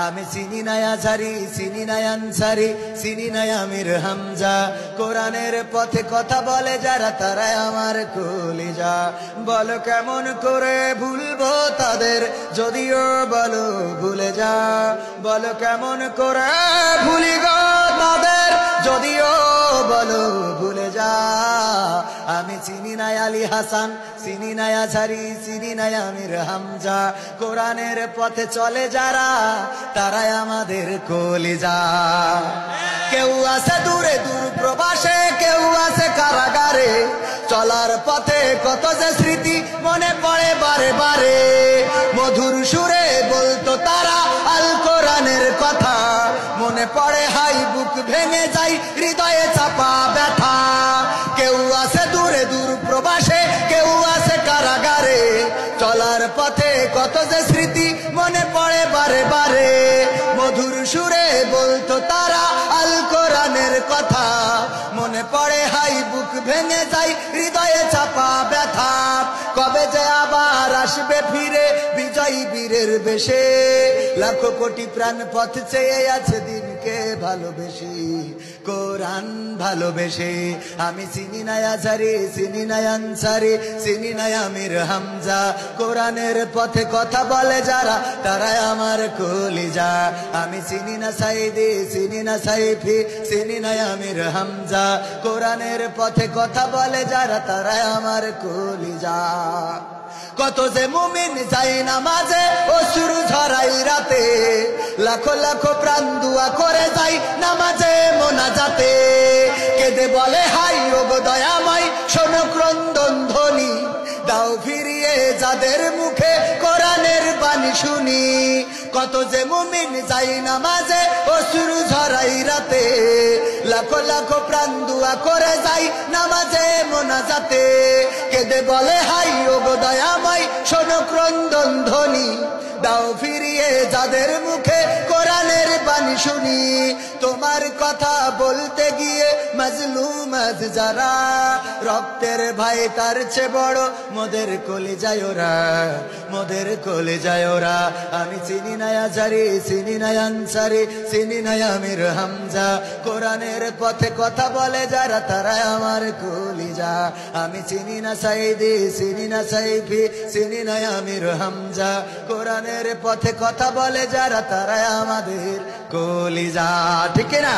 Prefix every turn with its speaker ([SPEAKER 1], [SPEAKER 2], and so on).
[SPEAKER 1] আমি চিনি না আজহারি, চিনি না আনসারি, চিনি না আমির হামজা। কোরআনের পথে কথা বলে যারা তারাই আমার কলিজা। বলো কেমন করে ভুলবো তাদের, যদিও বলো ভুলে যা। বলো কেমন করে ভুলি গো তাদের, যদিও বলো ভুলে যা। আমি চিনি না আলী হাসান, চিনি না আজহারি, চিনি না আমির হামজা। কোরআনের পথে চলে যারা তারাই আমাদের কলিজা। কেউ আছে দূরে দূর প্রবাসে, কেউ আছে কারাগারে। চলার পথে কত যে স্মৃতি মনে পড়ে বারে বারে। মধুর সুরে বলতো তারা আল কোরআনের কথা। মনে পড়ে হাই বুক ভেঙে যায়, হৃদয়ে চাপা ব্যথা। কেউ আছে দূরে দূর প্রবাসে, কেউ আছে কারাগারে। চলার পথে কত যে স্মৃতি মনে পড়ে বারে বারে। মধুর সুরে বলতো তারা আল কোরআনের কথা। মনে পড়ে হাই বুক ভেঙে যায়, হৃদয়ে চাপা ব্যথা। কবে যে আবার আসবে ফিরে বিজয়ী বীরের বেশে। লাখো কোটি প্রাণ পথ চেয়ে আছে দিনকে ভালোবেসে, কোরআন ভালোবেসে। আমি চিনি না আজহারি, চিনি না আনসারি, চিনি না আমির হামজা। কোরআনের পথে কথা বলে যারা তারাই আমার কলিজা। আমি চিনি না সাইদি, চিনি না সাইফি, চিনি না আমির হামজা। কোরআনের পথে কথা বলে যারা তারাই আমার কলিজা। কত যে মুমিন যায় নামাজে অশ্রু ঝরাই রাতে। লাখো লাখো প্রাণ দুয়া করে যায় নামাজে মোনাজাতে। কেঁদে বলে হাই ওগো দয়াময়, শোনো ক্রন্দন ধ্বনি। দাও ফিরিয়ে যাদের মুখে কোরআনের বাণী শুনি। কত যে মুমিন যায় নামাজে অশ্রু ঝরাই রাতে। লাখো লাখো প্রাণ দুয়া করে যায় নামাজে মোনাজাতে। কেঁদে বলে হাই ওগো দয়াময়, শোনো ক্রন্দন ধ্বনি। দাও ফিরিয়ে যাদের মুখে কোরআনের বাণী শুনি। তোমার কথা বলতে গিয়ে মাজলুম আজ যারা। রক্তের ভাই তার চেয়ে বড় মোদের কলিজায় ওরা, মোদের কলিজায় ওরা। আমি চিনি না আজহারি, চিনি না আনসারি, চিনি না আমির হামজা। কোরআনের পথে কথা বলে যারা তারাই আমার কলিজা। আমি চিনি না সাইদি, চিনি না সাইফি, চিনি না আমির হামজা। কোরআনের পথে কথা বলে যারা তারাই আমাদের কলিজা। ঠিক না?